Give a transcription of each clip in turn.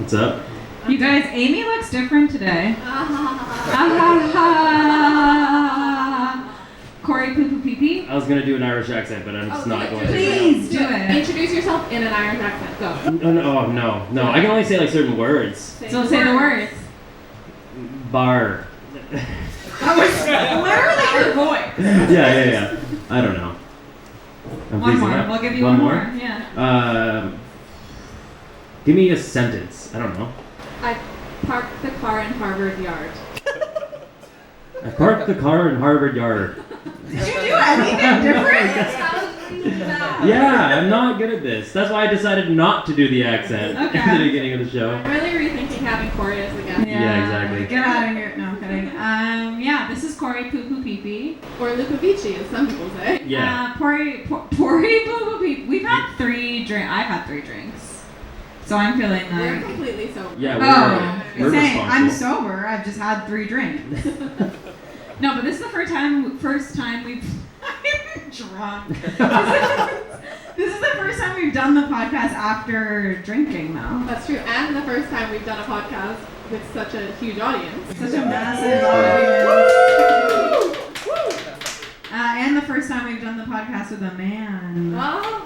What's up? You guys, Amy looks different today. Cory Lupovici. I was gonna do an Irish accent, but I'm just not going to. Please do it. Introduce yourself in an Irish accent. Go. No. I can only say like certain words. Say the words. Bar. That was literally your voice. Yeah. I don't know. One more. We'll give you one more. Yeah. Give me a sentence. I don't know. I parked the car in Harbour yard. I parked the car in Harbour yard. Did you do anything different? Yeah, I'm not good at this. That's why I decided not to do the accent at the beginning of the show. I'm really rethinking having Cory as the guest. Yeah, exactly. Get out of here. No, I'm kidding. This is Cory Lupovici. Or Lupovici, as some people say. Yeah. Cory Lupovici. We've had 3 drinks. I've had 3 drinks. So I'm feeling like... We're completely sober. Yeah, we're saying responsible. I'm sober. I've just had 3 drinks. No, but this is the first time we've... I'm drunk. This is the first time we've done the podcast after drinking, though. That's true. And the first time we've done a podcast with such a huge audience. Such a massive audience. And the first time we've done the podcast with a man. Oh.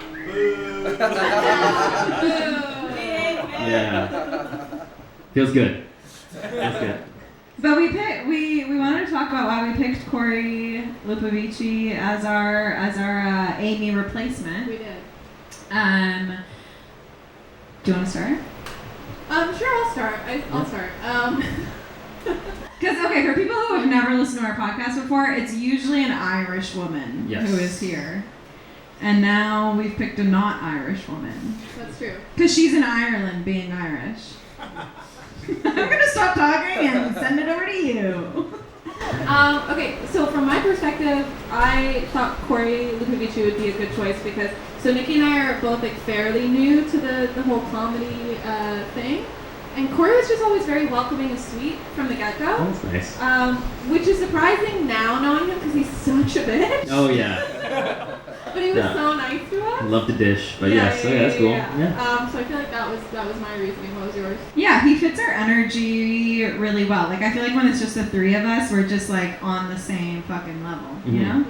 Yeah. Feels good. That's good. But we wanted to talk about why we picked Cory Lupovici as our Amy replacement. We did. Do you want to start? Sure, I'll start. I'll start. Because, for people who have never listened to our podcast before, it's usually an Irish woman who is here. And now we've picked a not Irish woman. That's true. Because she's in Ireland being Irish. I'm going to stop talking and send it over to you. Okay, so from my perspective, I thought Cory Lupovici would be a good choice because, so Niki and I are both like fairly new to the whole comedy thing. And Cory was just always very welcoming and sweet from the get-go. That's nice. Which is surprising now knowing him because he's such a bitch. Oh, yeah. But he was so nice to us. Love to dish, but that's cool. Yeah. So I feel like that was my reasoning. What was yours? Yeah, he fits our energy really well. Like, I feel like when it's just the 3 of us, we're just like on the same fucking level, you know?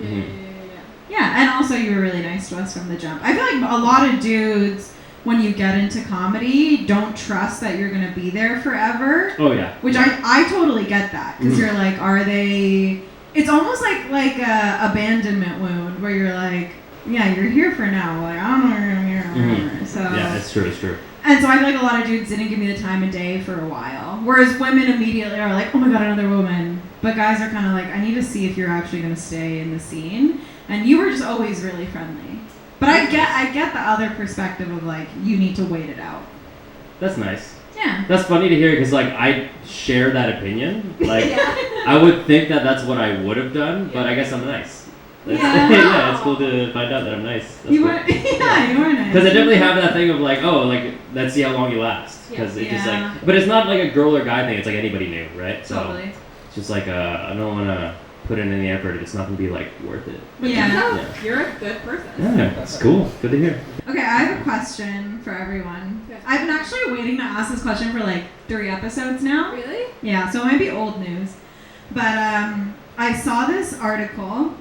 Yeah, and also you were really nice to us from the jump. I feel like a lot of dudes, when you get into comedy, don't trust that you're going to be there forever. Oh, yeah. Which I totally get that. Because you're like, are they... It's almost like a abandonment wound where you're like, yeah, you're here for now. Like, I don't know where you're here. So yeah, it's true. And so I feel like a lot of dudes didn't give me the time of day for a while. Whereas women immediately are like, oh my god, another woman. But guys are kind of like, I need to see if you're actually going to stay in the scene. And you were just always really friendly. But I get the other perspective of like, you need to wait it out. That's nice. Yeah. That's funny to hear because like I share that opinion. Like I would think that that's what I would have done, but I guess I'm nice. Yeah, it's cool to find out that I'm nice. That's you cool. were nice. Because I definitely have that thing of like, let's see how long you last. Because it's just like, but it's not like a girl or guy thing. It's like anybody new, right? So totally. It's just like I don't want to put in any effort if it's not gonna be like worth it. Yeah. You're a good person. Yeah, it's cool. Good to hear. Okay, I have a question for everyone. Okay. I've been actually waiting to ask this question for like 3 episodes now. Really? Yeah, so it might be old news. But I saw this article,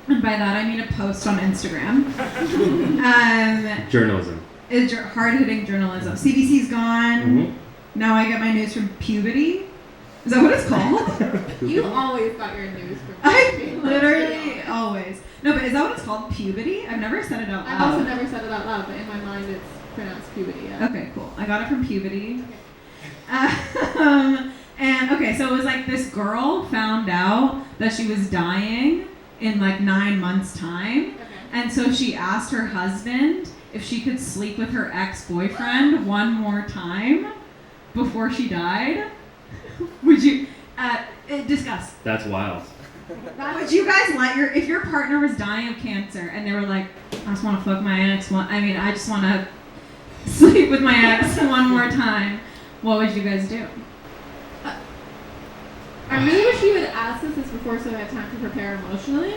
and by that I mean a post on Instagram. Journalism. It's hard-hitting journalism. CBC's gone. Mm-hmm. Now I get my news from Puberty. Is that what it's called? You always got your news from I literally always. No, but is that what it's called? Puberty? I've never said it out loud. I've also never said it out loud, but in my mind it's pronounced puberty. Yeah. Okay, cool. I got it from Puberty. Okay. And okay, so it was like this girl found out that she was dying in like 9 months' time. Okay. And so she asked her husband if she could sleep with her ex-boyfriend one more time before she died. Would you discuss? That's wild. Would you guys if your partner was dying of cancer and they were like, I just want to fuck my ex I just want to sleep with my ex one more time, what would you guys do? I really wish you would ask this before so I had time to prepare emotionally.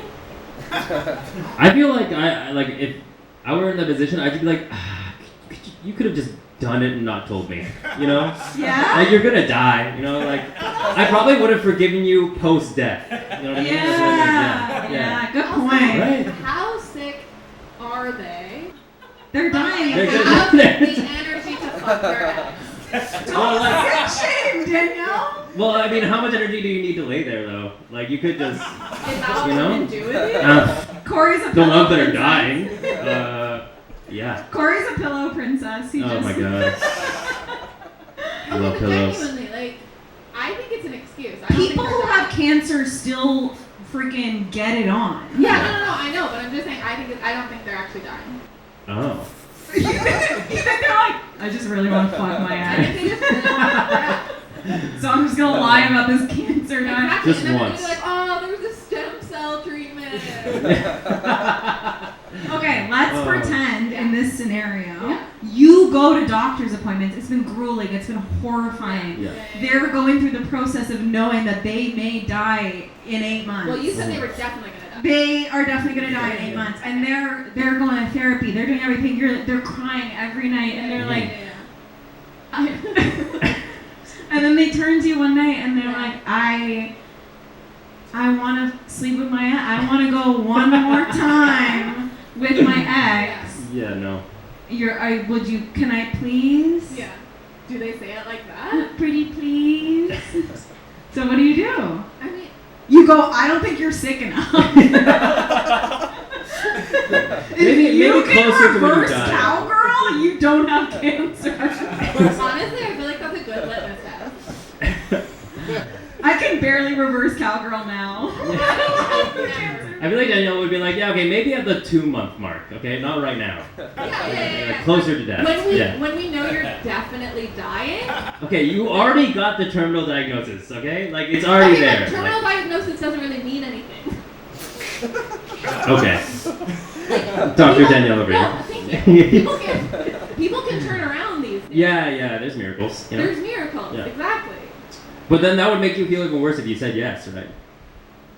I feel like if I were in that position, I'd be like, you could have just done it and not told me, you know? Yeah? Like, you're gonna die, you know? Like, I probably would have forgiven you post-death. You know what I mean? Yeah, good point. Right. How sick are they? They're dying. They're They good. have the energy to fuck their ass. Don't shame, Danielle. Well, I mean, how much energy do you need to lay there, though? Like, you could just, Is that what you know? women do with you? Corey's a the pillow ones that are princess. dying. Yeah. Corey's a pillow princess. He Oh just... my god. I love Okay, but pillows. genuinely, like, I think it's an excuse. I don't People think who they're have dying. cancer still freaking get it on. Yeah, no, I know, but I'm just saying, I don't think they're actually dying. Oh. You think they're like, I just really want to fuck my I think ass. they just really want to fuck their ass. So I'm just gonna lie about this cancer now. Exactly. Just and then once. they're like, oh, there was a stem cell treatment. Okay, let's Oh. pretend in this scenario, Yeah. you go to doctor's appointments. It's been grueling. It's been horrifying. Yeah. They're going through the process of knowing that they may die in 8 months. Well, you said they were definitely gonna die. They are definitely gonna die in 8 months, and they're going to therapy. They're doing everything. They're crying every night, and they're like, and then they turn to you one night, and they're like, I want to sleep with my ex. I want to go one more time with my ex. Yeah, no. Can I please? Yeah. Do they say it like that? Pretty please. So what do you do? I mean, You go, I don't think you're sick enough. Maybe you can closer to when you reverse die. cowgirl, you don't have cancer. honestly, I feel like that's a good litmus test. I can barely reverse cowgirl now. I feel like Danielle would be like, yeah, okay, maybe at the 2-month mark, okay? Not right now. Yeah. Closer to death. When we know you're definitely dying. Okay, you already got the terminal diagnosis, okay? Like, it's already there. But terminal diagnosis doesn't really mean anything. Okay. Dr. Danielle over No, here. thank you. People can turn around these days. Yeah, there's miracles. You know? There's miracles, Yeah. exactly. But then that would make you feel even worse if you said yes, right?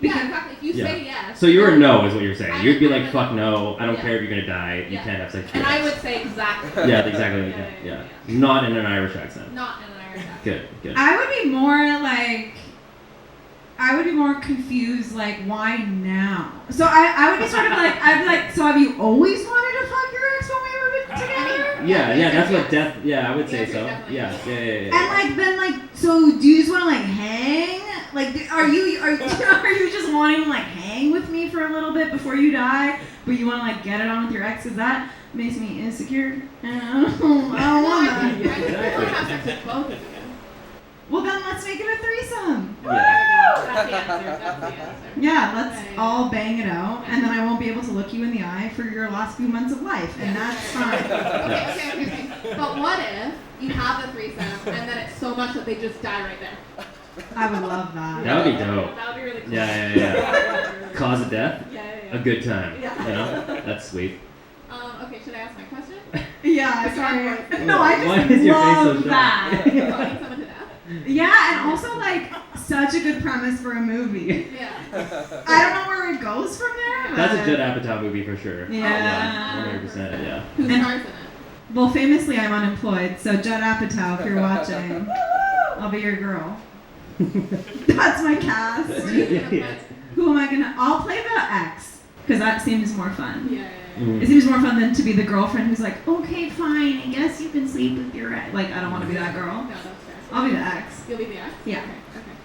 Yeah, exactly. If you Yeah. say yes. So you're a no, is what you're saying. I You'd be would- like, fuck no, I don't Yeah. care if you're gonna die, you Yeah. can't have sex with And your I ex. would say exactly. Yeah, exactly. Yeah. Not in an Irish accent. Not in an Irish accent. Good. I would be more confused, like, why now? So I would be sort of like, I'd be like, so have you always wanted to fuck your ex when we were together? Yeah, that's what death, I would say Yes, so. definitely. Yeah. And like, then like, so do you just want to like hang? Like, are you just wanting to like hang with me for a little bit before you die, but you want to like get it on with your ex? Because that makes me insecure. And I don't want that. I would prefer to have sex with both of you. Well, then let's make it a threesome. That's the answer. Yeah, let's Yeah. all bang it out, and then I won't be able to look you in the eye for your last few months of life, and that's fine. Okay. But what if you have the threesome and then it's so much that they just die right there? I would love that. That would be dope. That would be really cool. Yeah. Cause of death? Yeah. A good time. Yeah. You know? That's sweet. Okay, should I ask my question? Yeah, sorry. No, I Why just is your face so love shocked? that. Fucking someone to death? Yeah, and also like such a good premise for a movie. Yeah. I don't know where it goes from there. That's a but- Judd Apatow movie for sure. Yeah. 100%, yeah. Who And- stars in it? Well, famously, I'm unemployed, so Judd Apatow, if you're watching, I'll be your girl. That's my cast. What are you gonna Yeah. put? Who am I gonna? I'll play the ex, because that seems more fun. Yeah. Mm. It seems more fun than to be the girlfriend who's like, okay, fine, I guess you can sleep with your ex. Like, I don't want to be that girl. No, that's fair. I'll be the ex. You'll be the ex? Yeah. Okay,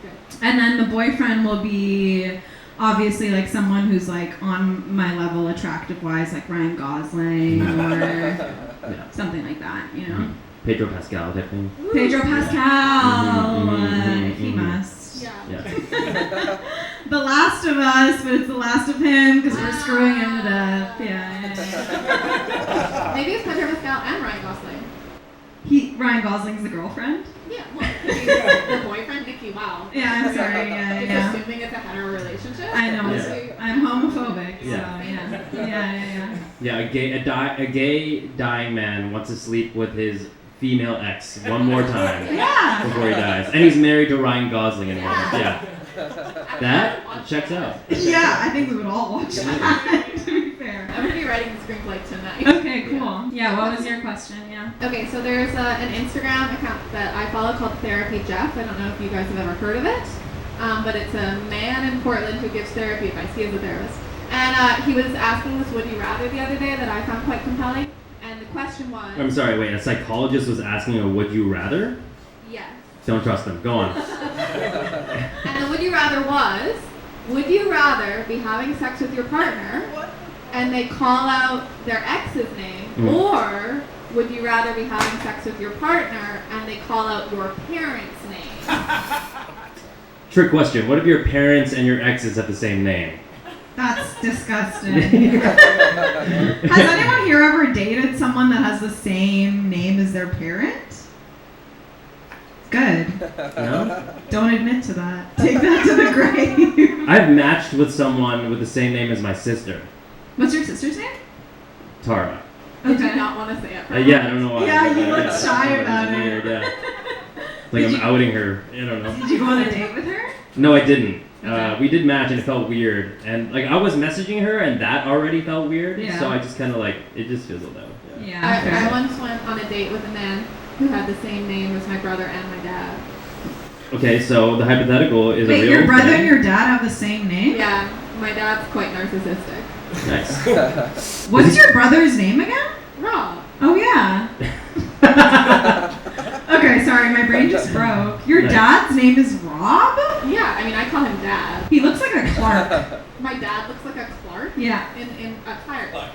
good. And then the boyfriend will be obviously like someone who's like on my level attractive wise, like Ryan Gosling or Yeah. something like that, you know? Mhm. Pedro Pascal type thing. Pedro Pascal, Mhm, he mhm. must. Yeah. Yeah. The Last of Us, but it's the last of him because we're screwing him to death. Yeah. Maybe it's Pedro Pascal and Ryan Gosling. Ryan Gosling's the girlfriend. Yeah, well, he's the boyfriend, Nikki, wow. Yeah, I'm sorry. Yeah, Just yeah. assuming it's a hetero relationship. I know. Yeah. I'm homophobic. So Yeah. yeah. Yeah, a gay dying man wants to sleep with his female ex one more time Yeah. before he dies. And he's married to Ryan Gosling in one. Yeah. That Checks out. Yeah, I think we would all watch that, to be fair. I'm gonna be writing the screenplay tonight. Okay, cool. Yeah, what was your question? Yeah. Okay, so there's an Instagram account that I follow called Therapy Jeff. I don't know if you guys have ever heard of it, but it's a man in Portland who gives therapy advice. He is a therapist. And he was asking this would you rather the other day that I found quite compelling. And the question was... I'm sorry, wait, a psychologist was asking a would you rather? Yes. Don't trust them. Go on. And the would you rather was, would you rather be having sex with your partner and they call out their ex's name, or would you rather be having sex with your partner and they call out your parents' name? Trick question. What if your parents and your exes have the same name? That's disgusting. Has anyone here ever dated someone that has the same name as their parent? Good. No? Don't admit to that. Take that to the grave. I've matched with someone with the same name as my sister. What's your sister's name? Tara. Did you not want to say it? Yeah, I don't know why. Yeah, you look shy about it. Weird, yeah. Like I'm outing her. I don't know. Did you go on a date with her? No, I didn't. Okay. We did match and it felt weird. And like I was messaging her and that already felt weird. Yeah. So I just kind of like, it just fizzled out. Yeah. I once went on a date with a man who had the same name as my brother and my dad. Okay, so the hypothetical is a Wait, real your brother thing. and your dad have the same name? Yeah, my dad's quite narcissistic. Nice. What's your brother's name again? Rob. Oh, yeah. Okay, sorry, my brain just broke. Your dad's name is Rob? Yeah, I mean, I call him Dad. He looks like a Clark. My dad looks like a Clark? Yeah. In a Clark. Clark.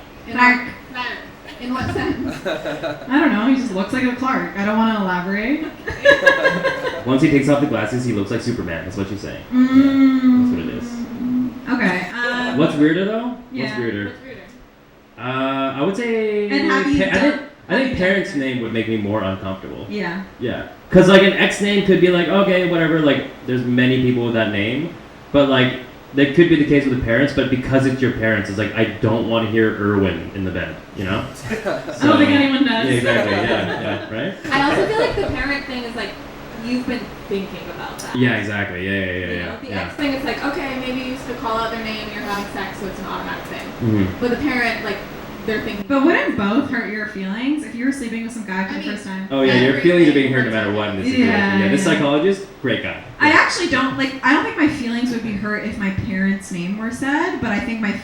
In what sense? I don't know, he just looks like a Clark. I don't want to elaborate. Once he takes off the glasses, he looks like Superman. That's what she's saying. Mm. Yeah, that's what it is. Okay. What's weirder though? Yeah. What's weirder? What's weirder? I would say. And have you I think parents' name would make me more uncomfortable. Yeah. Yeah. Cause like an ex name could be like okay whatever like there's many people with that name, but like that could be the case with the parents, but because it's your parents, it's like I don't want to hear Irwin in the bed, you know? So, I don't think anyone does. Yeah, exactly. Yeah, right. I also feel like the parent thing is like you've been thinking about that. Yeah, exactly. You Yeah. know, the ex thing is like, okay, maybe you used to call out their name and you're having sex, so it's an automatic thing. Mm-hmm. But the parent, like, they're thinking. But wouldn't both hurt your feelings if you were sleeping with some guy for the first time? Oh yeah, your feelings are being hurt no matter what in this situation. Yeah, this yeah. psychologist, great guy. I actually don't like. I don't think my feelings would be hurt if my parents' name were said, but I think I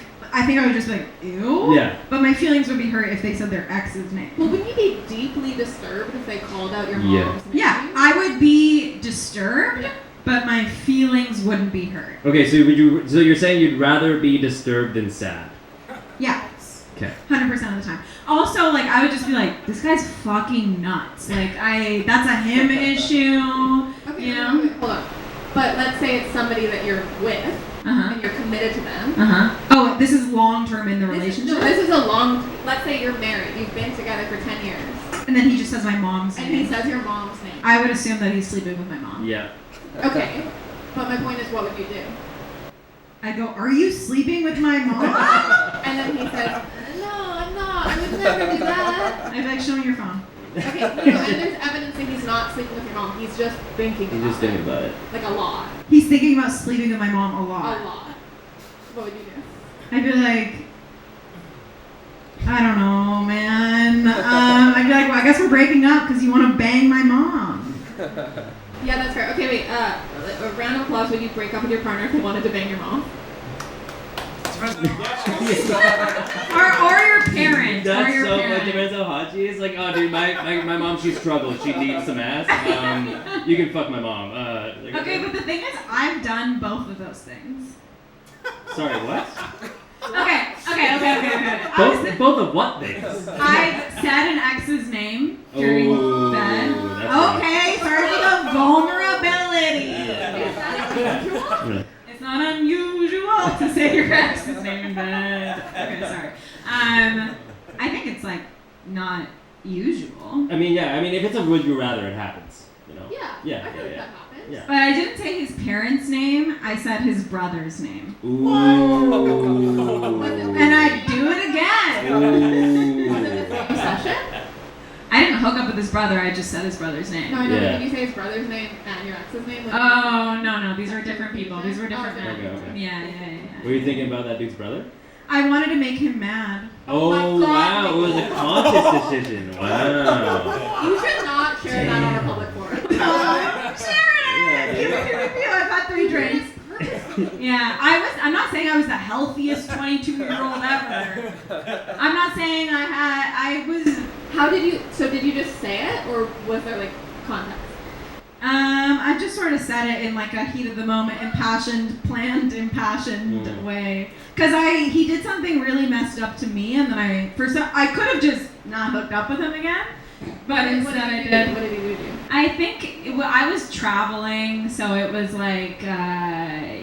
would just be like, ew. Yeah. But my feelings would be hurt if they said their ex's name. Well, wouldn't you be deeply disturbed if they called out your mom's name? Yeah, I would be disturbed, but my feelings wouldn't be hurt. Okay, so you're saying you'd rather be disturbed than sad? Yeah. Okay. 100% of the time. Also, like, I would just be like, this guy's fucking nuts. Like, that's a him issue. Okay, you know? wait, hold on. But let's say it's somebody that you're with, and you're committed to them. Oh, this is long term in the relationship? This is a long. Let's say you're married. You've been together for 10 years. And then he just says my mom's name. And he says your mom's name. I would assume that he's sleeping with my mom. Yeah. Okay. But my point is, what would you do? I go, are you sleeping with my mom? And then he says, no, I'm not. I would never do that. I'd be like, show me your phone. Okay, and there's evidence that he's not sleeping with your mom. He's just thinking about it. He's just thinking about it. Like a lot. He's thinking about sleeping with my mom a lot. A lot. What would you do? I'd be like, I don't know, man. I'd be like, well, I guess we're breaking up because you want to bang my mom. Yeah, that's fair. Okay, wait. A round of applause. Would you break up with your partner if they wanted to bang your mom? or your parent. That's or your so parent. funny. Depends how hot she is. Like, oh, dude, my mom, she struggled. She needs some ass. You can fuck my mom. Okay, but the thing is, I've done both of those things. Sorry, what? Okay. Both of what things? I said an ex's name during bed. That's Okay, sorry for the vulnerability. Yeah. It's not unusual to say your ex's name in bed. Okay, sorry. I think it's like not usual. I mean, yeah. I mean, if it's a would you rather, it happens. You know. Yeah. I feel like that happens. Yeah. But I didn't say his parents' name. I said his brother's name. Ooh. And I do it again. Ooh. Was it the same session? I didn't hook up with his brother. brother. I just said his brother's name. No, I know. Yeah. Did you say his brother's name and your ex's name? Like, Oh, no. These were different people. These were different men. Okay. Yeah. Were you thinking about that dude's brother? I wanted to make him mad. Oh, my wow. God. It was a conscious decision. Wow. You should not share that on a public forum. Sharon! I've had 3 drinks. Yeah, I'm not saying I was the healthiest 22-year-old ever. I'm not saying I was. How did you just say it, or was there like context? I just sort of said it in like a heat of the moment, planned impassioned way. Cause he did something really messed up to me, and then I could have just not hooked up with him again, but instead I did. What did he do? I think I was traveling, so it was like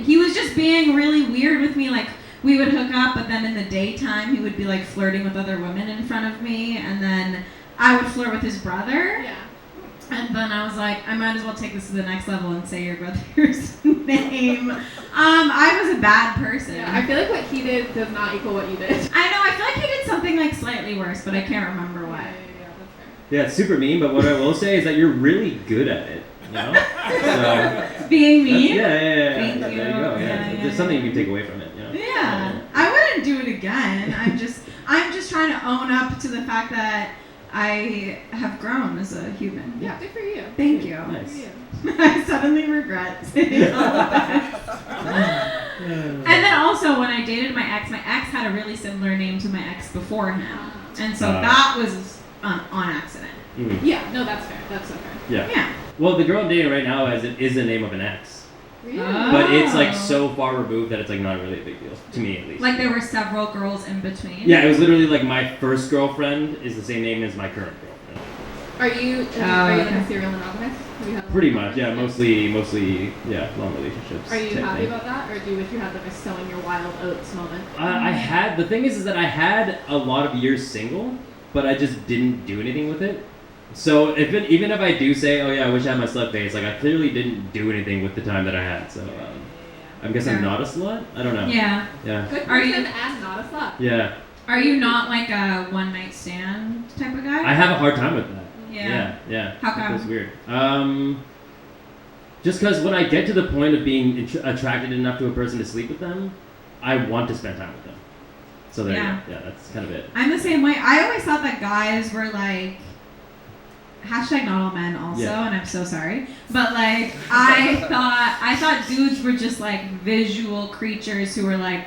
he was just being really weird with me. Like we would hook up, but then in the daytime he would be like flirting with other women in front of me, and then I would flirt with his brother. Yeah. And then I was like, I might as well take this to the next level and say your brother's name. I was a bad person. Yeah, I feel like what he did does not equal what you did. I know. I feel like he did something like slightly worse, but I can't remember what. Yeah, that's fair. Yeah, it's super mean, but what I will say is that you're really good at it. You know? So, being mean? yeah. Thank There you. you go. Yeah. There's something you can take away from it. You know? Yeah. I wouldn't do it again. I'm just trying to own up to the fact that I have grown as a human. Yeah, good for you. Thank you. Nice. I suddenly regret saying all of that. And then also when I dated my ex had a really similar name to my ex before him. And so that was on accident. Mm-hmm. Yeah, no, that's fair. That's so fair. Yeah. Well, the girl I'm dating right now is the name of an ex. Really? But it's like so far removed that it's like not really a big deal to me, at least. Like there were several girls in between. Yeah, it was literally like my first girlfriend is the same name as my current girlfriend. Are you like a serial monogamous? Pretty much, yeah. Mostly, yeah, long relationships. Are you type happy thing. about that, or do you wish you had like a sowing your wild oats moment? The thing is that I had a lot of years single, but I just didn't do anything with it. So even if I do say, oh yeah, I wish I had my slut phase, like I clearly didn't do anything with the time that I had. So I guess I'm not a slut. I don't know. Yeah. Yeah. Good Are person you- and not a slut. Yeah. Are you not like a one night stand type of guy? I have a hard time with that. Yeah. Yeah. How come? That's weird. Just because when I get to the point of being attracted enough to a person to sleep with them, I want to spend time with them. So there you go. Yeah, that's kind of it. I'm the same way. I always thought that guys were like hashtag not all men also, and I'm so sorry. But like I thought dudes were just like visual creatures who were like,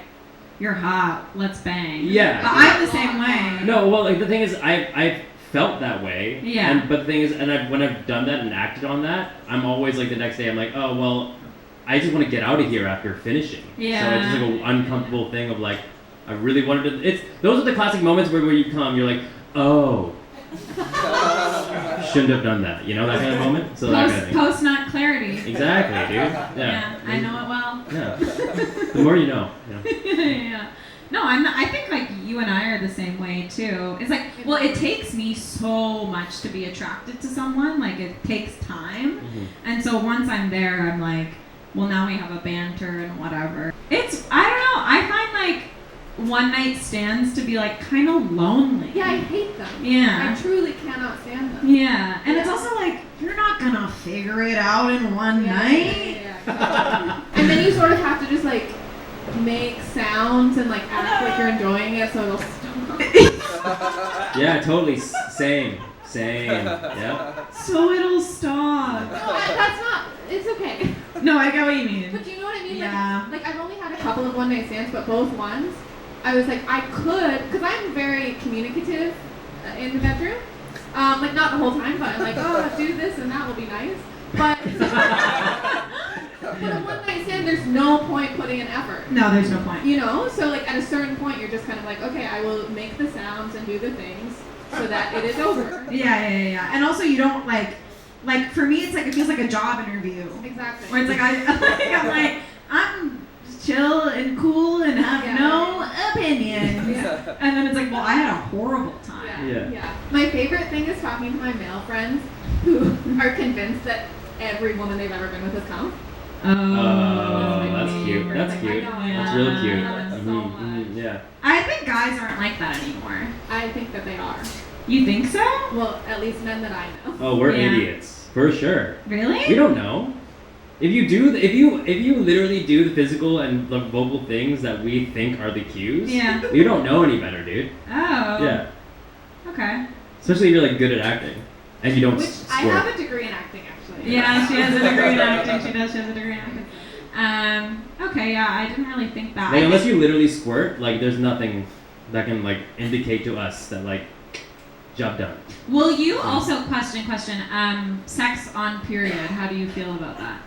you're hot, let's bang. Yeah. But I'm the same way. No, well, like the thing is, I've felt that way. Yeah. But the thing is, when I've done that and acted on that, I'm always like the next day, I'm like, oh well, I just want to get out of here after finishing. Yeah. So it's just like an uncomfortable thing of like, I really wanted to. Those are the classic moments where you come, you're like, oh. Shouldn't have done that, you know, that kind of moment. So that kind of thing. Post nut clarity. Exactly, dude. Yeah, I know it well. Yeah. The more you know. Yeah. No, I think like you and I are the same way too. It's like, well, it takes me so much to be attracted to someone. Like it takes time, and so once I'm there, I'm like, well, now we have a banter and whatever. I don't know. I find like one night stands to be like kind of lonely. Yeah, I hate them. Yeah. I truly cannot stand them. Yeah, and it's also like you're not gonna figure it out in one night. Yeah. And then you sort of have to just like make sounds and like act like you're enjoying it, so it'll stop. Yeah, totally. Same. Yeah. So it'll stop. No, that's not. It's okay. No, I get what you mean. But do you know what I mean? Yeah. Like I've only had a couple of one night stands, but both ones, I was like, I could, because I'm very communicative in the bedroom. Like not the whole time, but I'm like, oh, do this and that will be nice. But a one night stand, there's no point putting in effort. No, there's no point. You know, so like at a certain point, you're just kind of like, okay, I will make the sounds and do the things so that it is over. Yeah. And also, you don't like for me, it's like it feels like a job interview. Exactly. Where it's like I'm chill and cool and have no opinions. Yeah. And then it's like, well, I had a horrible time. Yeah. My favorite thing is talking to my male friends who are convinced that every woman they've ever been with has come. Oh, that's cute. That's cute. That's real cute. I love it so much. Yeah. I think guys aren't like that anymore. I think that they are. You think so? Well, at least men that I know. Oh, we're Yeah. idiots for sure. Really? We don't know. If you literally do the physical and the vocal things that we think are the cues, Yeah. you don't know any better, dude. Oh. Yeah. Okay. Especially if you're like good at acting and you don't Which squirt. I have a degree in acting, actually. Yeah, she has a degree in acting. She does. She has a degree in acting. Okay, yeah, I didn't really think that. Like, unless you literally squirt, like there's nothing that can like indicate to us that like job done. Will you also question sex on period? How do you feel about that?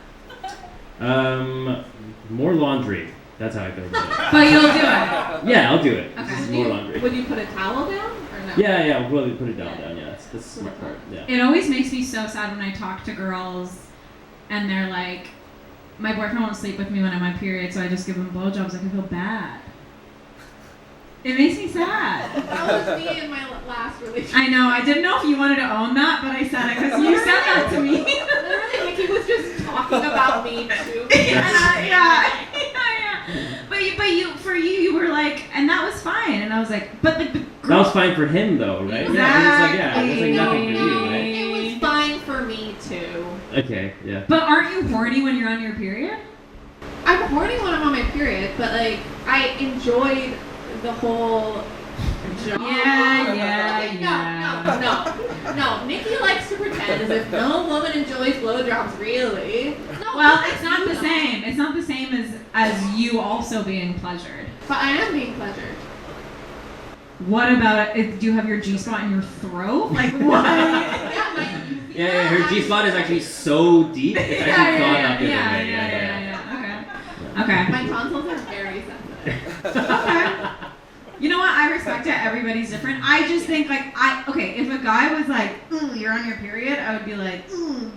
More laundry. That's how I feel about it. But you'll do it. Yeah, I'll do it. Okay. Just more laundry. Would you put a towel down or no? Yeah, we'll put it down. Yeah, that's the smart part. Yeah. It always makes me so sad when I talk to girls and they're like, my boyfriend won't sleep with me when I'm on period, so I just give him blowjobs. Like, I feel bad. It makes me sad. That was me in my last relationship. I know. I didn't know if you wanted to own that, but I said it because you said that to me. Literally, Nikki was just talking about me too. Yeah. But you were like, and that was fine. And I was like, but the That was fine for him though, right? Yeah, it was like nothing for you, right? It was fine for me too. Okay, yeah. But aren't you horny when you're on your period? I'm horny when I'm on my period, but like I enjoyed the whole job. No. Nikki likes to pretend as if no woman enjoys blowjobs, really. No, Well, it's not the same. It's not the same as you also being pleasured. But I am being pleasured. What about it? Do you have your G-spot in your throat? Like what? Yeah, her G spot is actually so deep. It's actually gone up in Yeah. Okay. My tonsils are very sensitive. Okay. You know what? I respect it. Everybody's different. I just think like if a guy was like, you're on your period, I would be like,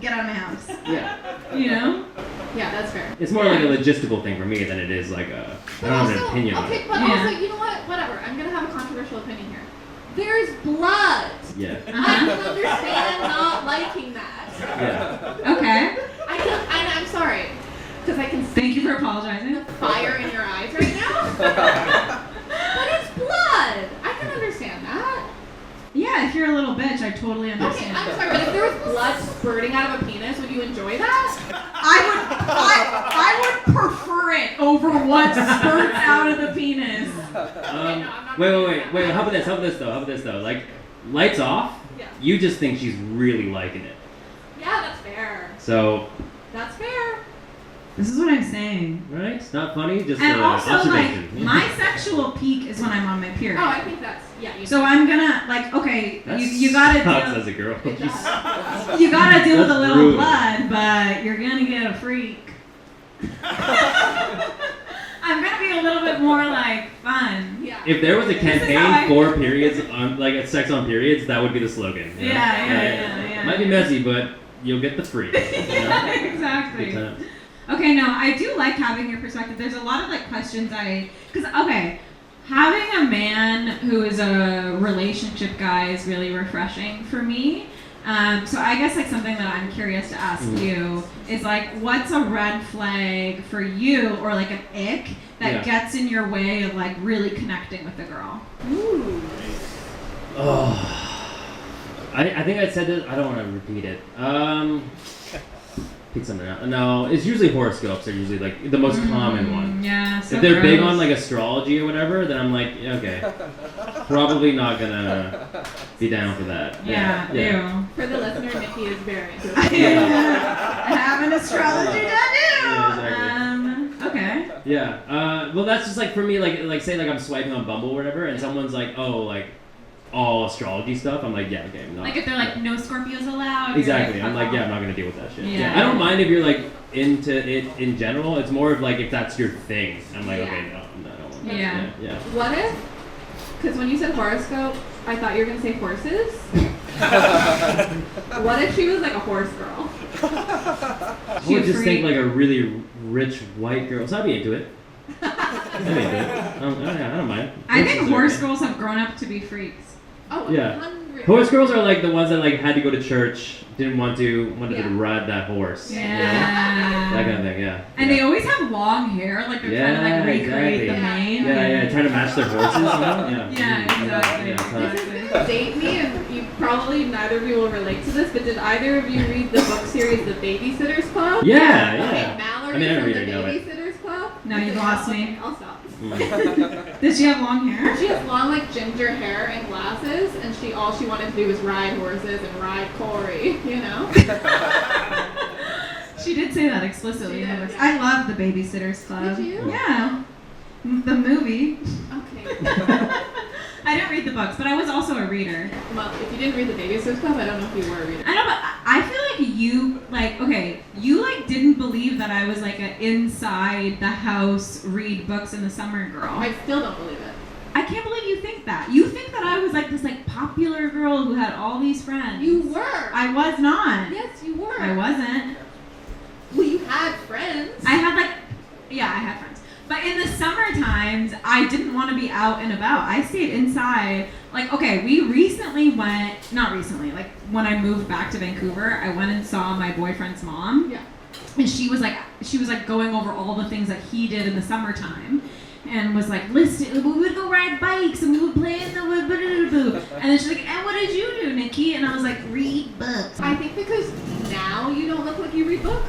get out of my house. Yeah. You know? Yeah, that's fair. It's more like a logistical thing for me than it is like a. I don't have an opinion on Okay, it. but Yeah. also, you know what? Whatever. I'm gonna have a controversial opinion here. There's blood. Yeah. I can understand not liking that. Yeah. Okay. I'm sorry, because I can see Thank you for apologizing. the fire in your eyes right now. But it's blood. I can understand that. Yeah, if you're a little bitch, I totally Okay, understand. I'm sorry, but if there was blood spurting out of a penis, would you enjoy that? I would prefer it over what spurts out of the penis. Wait. How about this though? Like, lights off. Yeah. You just think she's really liking it. Yeah, that's fair. So. That's fair. This is what I'm saying. Right? It's not funny. Just And also, observation. like, my sexual peak is when I'm on my period. Oh, I think that's So I'm gonna like, okay, you gotta sucks deal. as a girl. You gotta deal with a That's little brutal. blood, but you're gonna get a freak. I'm gonna be a little bit more like fun. Yeah. If there was a This is how I- campaign for periods on like sex on periods, that would be the slogan. you know? Yeah. It might be messy, but you'll get the free. Yeah, exactly. Good times. Okay, no, I do like having your perspective. There's a lot of like questions having a man who is a relationship guy is really refreshing for me. So I guess like something that I'm curious to ask you is like, what's a red flag for you or like an ick that gets in your way of like really connecting with a girl? Ooh. Oh, I think I said this. I don't want to repeat it. Pick something out. No, it's usually horoscopes are usually like the most common one. Yeah. So if they're big gross. on like astrology or whatever, then I'm like, okay, probably not gonna be down for that. Yeah. Ew. For the listener, Nikki is very into I it. have an astrology tattoo. Yeah, exactly. Okay. Yeah. Well, that's just like for me, like say like I'm swiping on Bumble or whatever, and someone's like, oh, like all astrology stuff. I'm like, yeah, okay. No, Like if they're like, no Scorpios allowed. exactly. You're I'm like, like, yeah, I'm not gonna deal with that shit. Yeah. I don't mind if you're like into it in general. It's more of like if that's your thing. I'm like, okay, no, I don't want that. Yeah. Yeah. What if? Because when you said horoscope, I thought you were gonna say horses. What if she was like a horse girl? I would just think like a really rich white girl. So I'd be into it. I'd be into it. I don't mind. I think Horses are horse okay. girls have grown up to be freaks. Oh, Yeah. 100. Horse girls are like the ones that like had to go to church, wanted Yeah. to ride that horse. Yeah. You know? That kind of thing, yeah. And yeah. they always have long hair, like they're trying to like recreate exactly. the mane. Yeah, trying trying to match their horses, you know? Yeah, exactly. This is gonna date me, and you probably neither of you will relate to this, but did either of you read the book series The Babysitter's Club? Yeah, yeah. Okay, Mallory I mean, from everybody The know it. Babysitter's Club. No, you've lost me. Okay, I'll stop. Did she have long hair? She has long, like, ginger hair and glasses, and all she wanted to do was ride horses and ride Cory, you know? She did say that explicitly. She did, yeah. I love The Babysitter's Club. Did you? Yeah. The movie. Okay. I didn't read the books, but I was also a reader. Well, if you didn't read The Babysitter's Club, I don't know if you were a reader. I know, but I feel like you didn't believe that I was like an inside the house read books in the summer girl. I still don't believe it. I can't believe you think that. You think that I was like this like popular girl who had all these friends. You were. I was not. Yes, you were. I wasn't. Well, you had friends. I had I had friends. But in the summer times, I didn't want to be out and about. I stayed inside. Like, okay, we recently not recently, like when I moved back to Vancouver, I went and saw my boyfriend's mom. Yeah. And she was like going over all the things that he did in the summertime. And was like, we would go ride bikes and we would play in the wood. And then she's like, and what did you do, Nikki? And I was like, read books. I think because now you don't look like you read books.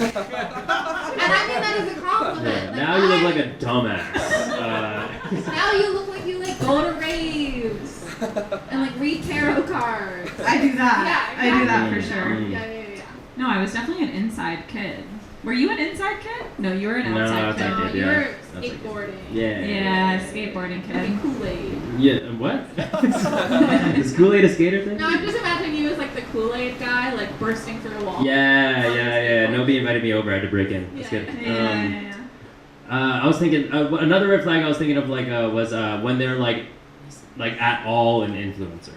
And I mean that as a compliment. Yeah, Like, now you look like a dumbass. Now you look like you like go to raves and like read tarot cards. I do that. Yeah, I do that for exactly. sure. Yeah. No, I was definitely an inside kid. Were you an inside kid? No, you were an No, outside outside kid. kid, You yeah. were That's like- skateboarding. Yeah. Skateboarding kid. Like Kool-Aid. Yeah, what? Is Kool-Aid a skater thing? No, I'm just imagining you as like the Kool-Aid guy, like bursting through a wall. Yeah. Nobody invited me over. I had to break in. That's Yeah. good. Yeah. I was thinking another red flag I was thinking of was when they're like at all an influencer.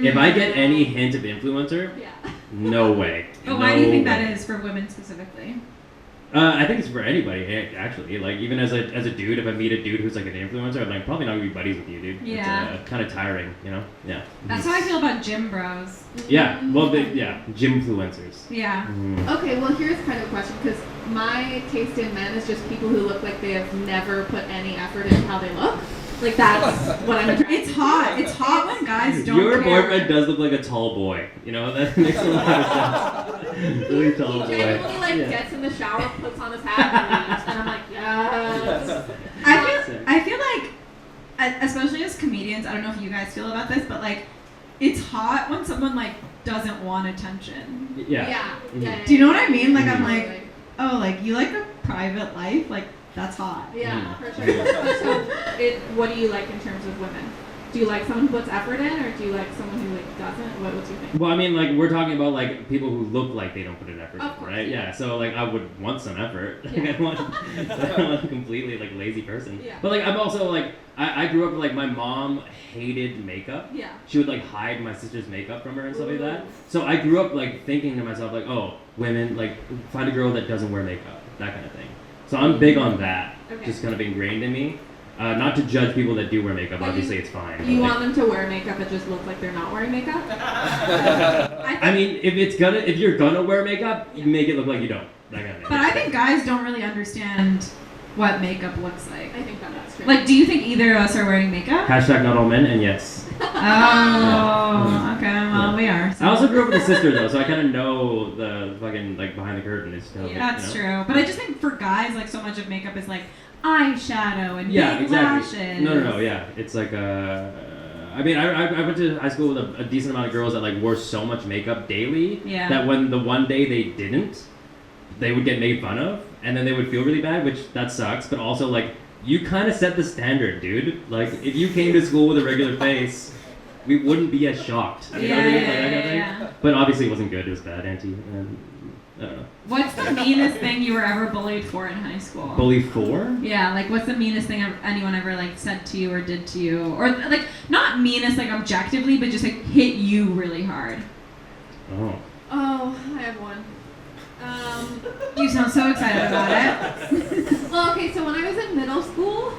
If I get any hint of influencer, Yeah. no way. But why do you think No that way. is for women specifically? I think it's for anybody actually. Like even as a dude, if I meet a dude who's like an influencer, I'm like probably not gonna be buddies with you, dude. Yeah. It's kind of tiring, you know. Yeah. That's how I feel about gym bros. Yeah. Well, gym influencers. Yeah. Okay, well here's kind of a question, because my taste in men is just people who look like they have never put any effort into how they look. Like that's what I'm attracted It's hot. It's hot when guys don't Your care. boyfriend does look like a tall boy. You know that makes a lot of sense. Really tall He boy. genuinely Yeah. gets in the shower, puts on his hat, and leaves, and I'm like, yes. I feel like, especially as comedians, I don't know if you guys feel about this, but like, it's hot when someone like doesn't want attention. Yeah. Yeah. Do you know what I mean? Like I'm Totally. like, oh, like you like a private life, like that's hot. Yeah, for sure. So, what do you like in terms of women? Do you like someone who puts effort in, or do you like someone who like doesn't? What's your thing? Well, I mean, like we're talking about like people who look like they don't put an effort Of in, course, right? yeah. Yeah. So like I would want some effort. Like, Yeah. I don't want a completely like lazy person. Yeah. But like I'm also like I grew up like my mom hated makeup. Yeah. She would like hide my sister's makeup from her and stuff like that. So I grew up like thinking to myself like, oh, women like find a girl that doesn't wear makeup, that kind of thing. So I'm big on that. Okay. Just kind of ingrained in me. Not to judge people that do wear makeup. But Obviously, it's fine. You but, want them to wear makeup and just look like they're not wearing makeup? I mean, if you're gonna wear makeup, you make it look like you don't. That kind of thing. But I think guys don't really understand what makeup looks like. I think that's true. Like, do you think either of us are wearing makeup? Hashtag not all men, and yes. Oh, okay. Well, we are. So. I also grew up with a sister though, so I kind of know the fucking like behind the curtain is kind of. That's you know? true. But I just think for guys, like so much of makeup is like eyeshadow and Yeah, big exactly. lashes. No, yeah. It's like I mean, I went to high school with a decent amount of girls that like wore so much makeup daily Yeah. that when the one day they didn't, they would get made fun of, and then they would feel really bad, which that sucks. But also like you kind of set the standard, dude. Like if you came to school with a regular face, we wouldn't be as shocked. You know what I mean? Like, that kind of thing. Yeah. But obviously it wasn't good. It was bad, Auntie. I don't know. What's the meanest thing you were ever bullied for in high school? Bully 4? Yeah, like what's the meanest thing anyone ever like said to you or did to you, or like not meanest like objectively, but just like hit you really hard? Oh. Oh, I have one. You sound so excited about it. Well, okay, so when I was in middle school,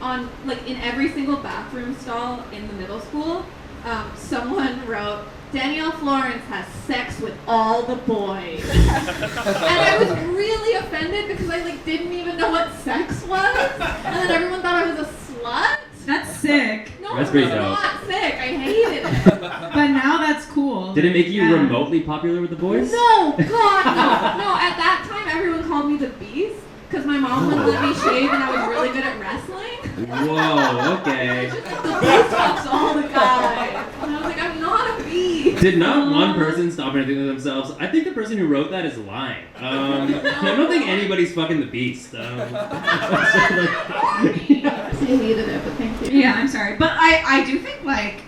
on like in every single bathroom stall in the middle school, someone wrote Danielle Florence has sex with all the boys. And I was really offended because I like didn't even know what sex was. And then everyone thought I was a slut. That's sick. No, That's pretty it's dope. not sick. I hated it. But now that's cool. Did it make you Yeah. remotely popular with the boys? No, God, no. No, at that time everyone called me the Beast because my mom would let me shave and I was really good at wrestling. Whoa, okay. The Beast fucks all the guys. And I was like, I'm not a beast. Did not one person stop and think to themselves, I think the person who wrote that is lying. I don't think anybody's fucking the Beast. I hated it, but thank you. Yeah, I'm sorry. But I do think like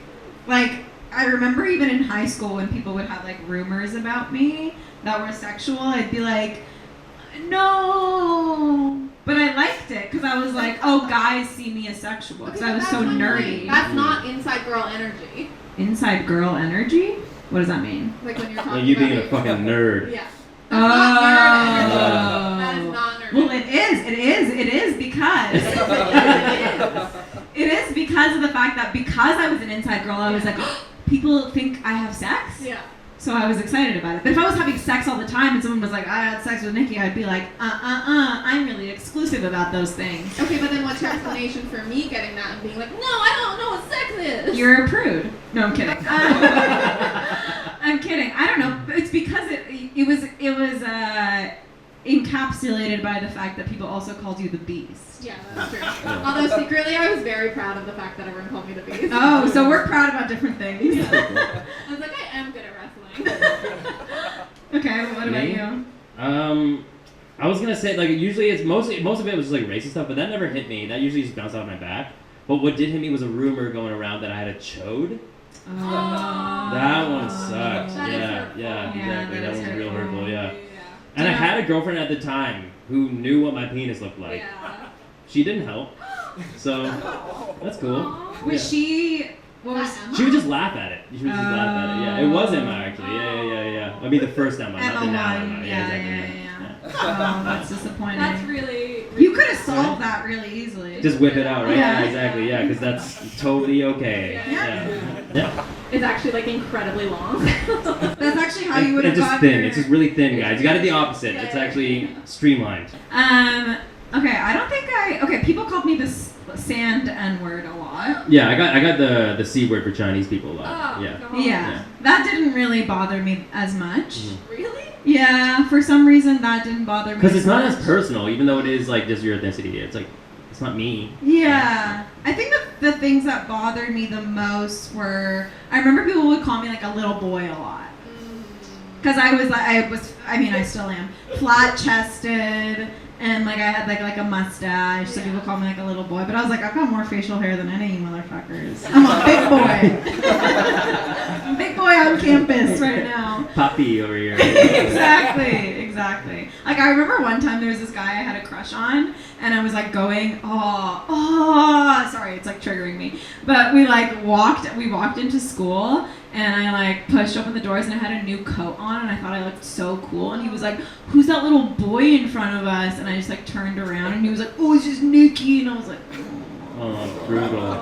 I remember even in high school when people would have like rumors about me that were sexual, I'd be like, no. But I liked it because I was like, oh, guys see me as sexual because I was so nerdy. That's not inside girl energy. Inside girl energy? What does that mean? Like when you're talking Like you about being a being fucking nerd. Yeah. That's not nerd energy. That is not nerd Well, energy. it is because it is because of the fact that because I was an inside girl, I was like, oh, people think I have sex. Yeah. So I was excited about it. But if I was having sex all the time and someone was like, I had sex with Nikki, I'd be like, I'm really exclusive about those things. Okay, but then what's your explanation for me getting that and being like, no, I don't know what sex is? You're a prude. No, I'm kidding. I'm kidding. I don't know. It's because it was encapsulated by the fact that people also called you the Beast. Yeah, that's true. Although secretly I was very proud of the fact that everyone called me the Beast. Oh, so we're proud about different things. I was like, I am good at wrestling. Okay, what about Me? you? I was gonna say like usually it's most of it was just like racist stuff, but that never hit me. That usually just bounced out of my back. But what did hit me was a rumor going around that I had a chode. Oh. That one sucked. That is Yeah, hurtful. yeah, Yeah, exactly. that That is one's real hurtful. hurtful. Yeah. And I had a girlfriend at the time who knew what my penis looked like. Yeah. She didn't help, so that's cool. Aw. Was Yeah. she? What was? Emma? She would just laugh at it. She would just laugh at it. Yeah, it was Emma actually. Yeah. I mean the first Emma, not the now Emma. Yeah. Oh, that's disappointing. That's really You could have solved that really easily. Just whip it out, right? Yeah. Exactly. Yeah, because that's totally okay. Yeah. Yeah. It's actually like incredibly long. That's actually how you would It's have just got thin. your... It's just really thin, guys. You got it the opposite. Yeah, It's yeah. actually streamlined. Okay, I don't think okay, people called me this sand N-word a lot. Yeah, I got the C word for Chinese people a lot. Oh, Yeah. God. Yeah. That didn't really bother me as much. Mhm. Really? Yeah, for some reason that didn't bother me. Because it's not much. as personal, even though it is like just your ethnicity. It's like it's not me. Yeah. I think the things that bothered me the most were I remember people would call me like a little boy a lot. Because I still am flat chested and like I had like a mustache, so people call me like a little boy. But I was like, I've got more facial hair than any of you motherfuckers. I'm a big boy. I'm big boy on campus right now. Poppy over here. Exactly. Like I remember one time there was this guy I had a crush on, and I was like going, sorry, it's like triggering me. But we walked into school, and I like pushed open the doors, and I had a new coat on, and I thought I looked so cool. And he was like, "Who's that little boy in front of us?" And I just like turned around, and he was like, "Oh, it's just Niki," and I was like, Oh, brutal.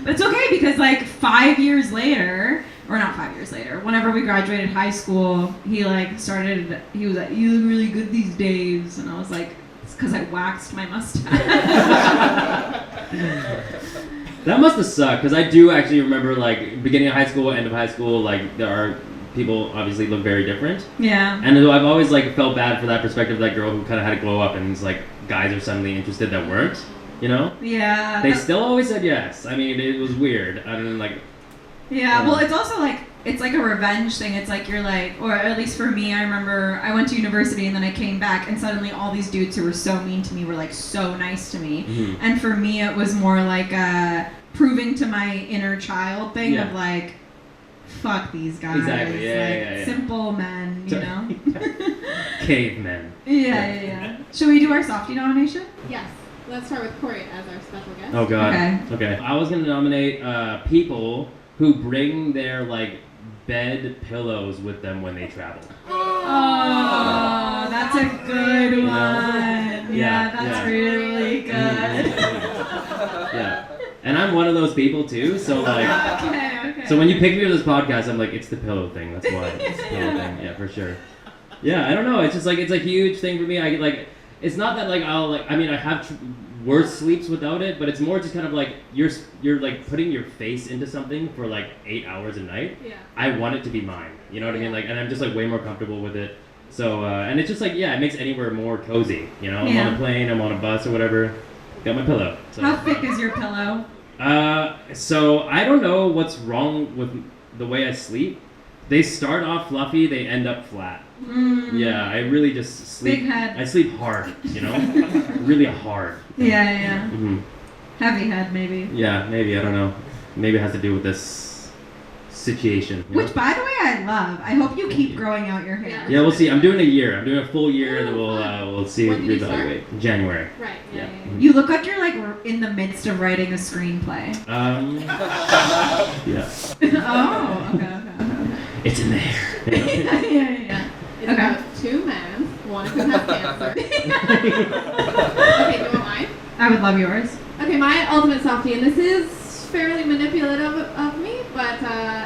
But it's okay because like 5 years later, or not 5 years later, whenever we graduated high school, he was like, "You look really good these days," and I was like, "It's because I waxed my mustache." That must have sucked, because I do actually remember, like, beginning of high school, end of high school, like, there are people obviously look very different. Yeah. And I've always, like, felt bad for that perspective of that girl who kind of had to glow up and it's like, guys are suddenly interested that weren't, you know? Yeah. They still always said yes. I mean, it was weird. I mean, like... Yeah, well, it's also like, it's like a revenge thing. It's like you're like, or at least for me, I remember I went to university and then I came back and suddenly all these dudes who were so mean to me were like so nice to me. Mhm. And for me, it was more like proving to my inner child thing Yeah. of like, fuck these guys. Exactly, yeah, like, yeah. simple men, you know? Cavemen. Yeah. Should we do our Softie nomination? Yes. Let's start with Cory as our special guest. Oh, God. Okay. I was going to nominate people who bring their, like, bed pillows with them when they travel. Oh, that's a good one. Yeah, that's yeah. really good. Yeah. And I'm one of those people, too, so, like... Okay. So when you pick me for this podcast, I'm like, it's the pillow thing. That's why. It's the pillow thing. Yeah, for sure. Yeah, I don't know. It's just like it's a huge thing for me. I like. It's not that like I'll like. I mean, I have worse sleeps without it, but it's more just kind of like you're like putting your face into something for like 8 hours a night. Yeah. I want it to be mine. You know what I mean? Like, and I'm just like way more comfortable with it. So and it's just like it makes anywhere more cozy. You know, I'm on a plane, I'm on a bus or whatever. Got my pillow. So. How thick is your pillow? So I don't know what's wrong with the way I sleep. They start off fluffy, they end up flat. Yeah, I really just sleep. Big head. I sleep hard, you know? Really hard. Yeah. Mm-hmm. Heavy head, maybe. Yeah, maybe, I don't know. Maybe it has to do with this situation. Which, by the way, I love. I hope you keep growing out your hair. Yeah, we'll see. I'm doing a year. I'm doing a full year, and then we'll see. When did you reevaluate. In January. Right. Yeah. You look like you're like in the midst of writing a screenplay. Yeah. Oh, okay. It's in the hair. Yeah. It's about two men, one of whom has cancer. Okay, do you want mine? I would love yours. Okay, my ultimate softie, and this is fairly manipulative of me, but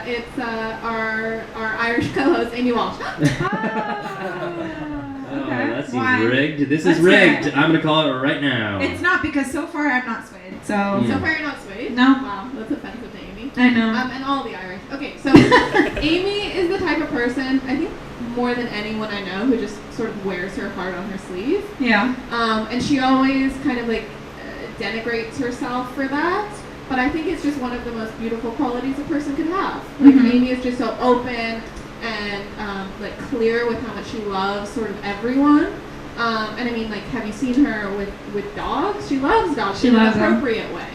it's our Irish co-host, Amy Walsh. Oh, that seems rigged. This is rigged. I'm going to call it right now. It's not, because so far I'm not swayed. So far you're not swayed? No. Wow, that's offensive to Amy. I know. And all the Irish. Okay, so Amy is the type of person, I think more than anyone I know, who just sort of wears her heart on her sleeve. Yeah. And she always kind of like denigrates herself for that. But I think it's just one of the most beautiful qualities a person could have. Like Amy is just so open and like clear with how much she loves sort of everyone. And I mean, like, have you seen her with dogs? She loves dogs in an appropriate way.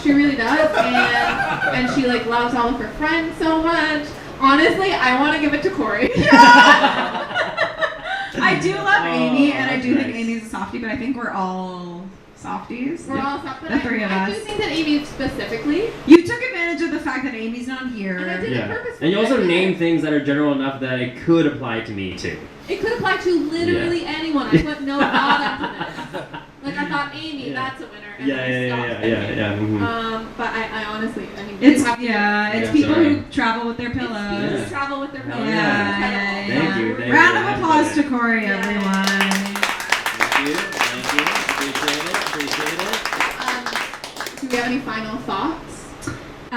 She really does, and she like loves all of her friends so much. Honestly, I want to give it to Cory. I do love Amy, and I do think Amy's a softie, but I think we're all softies. We're all softies. The three of us. I do think that Amy specifically. You took advantage of the fact that Amy's not here. And I did it purposefully. And you also name things that are general enough that it could apply to me too. It could apply to literally anyone. I put no thought into this. Like, I thought Amy, that's a winner. And Yeah. Mm-hmm. But I honestly, I mean, It's people sorry. who travel with their pillows. It's people who travel with their pillows. Yeah. Thank you. Round of applause to Cory, everyone. Thank you. Appreciate it. Do we have any final thoughts?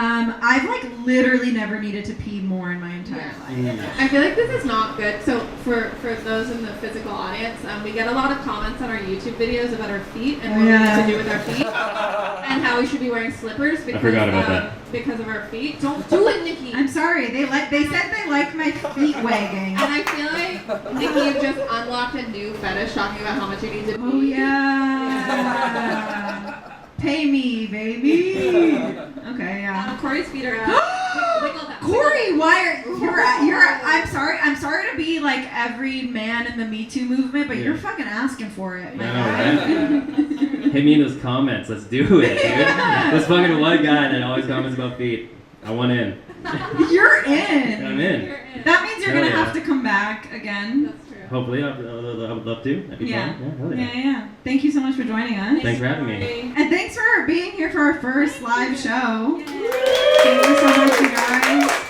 I've like literally never needed to pee more in my entire life. I feel like this is not good. So for those in the physical audience, we get a lot of comments on our YouTube videos about our feet and what we need to do with our feet and how we should be wearing slippers because, I forgot about that. Because of our feet. Don't do it, Niki. I'm sorry. They said they like my feet wagging. And I feel like Niki, you've just unlocked a new fetish talking about how much you need to pee. Oh yeah. Pay me, baby. Okay, yeah. Cory's feet are out. Wiggle that. Cory, why are you're? I'm sorry to be like every man in the Me Too movement, but you're fucking asking for it. No, right? Hit me in those comments. Let's do it, dude. This fucking one guy that always comments about feet. I want in. You're in. I'm in. You're in. That means you're gonna have to come back again. That's true. Hopefully, I would love to. That'd be fun. Yeah. Thank you so much for joining us. Thanks for having me. And thanks for being here for our first live show. Thank you so much, you guys.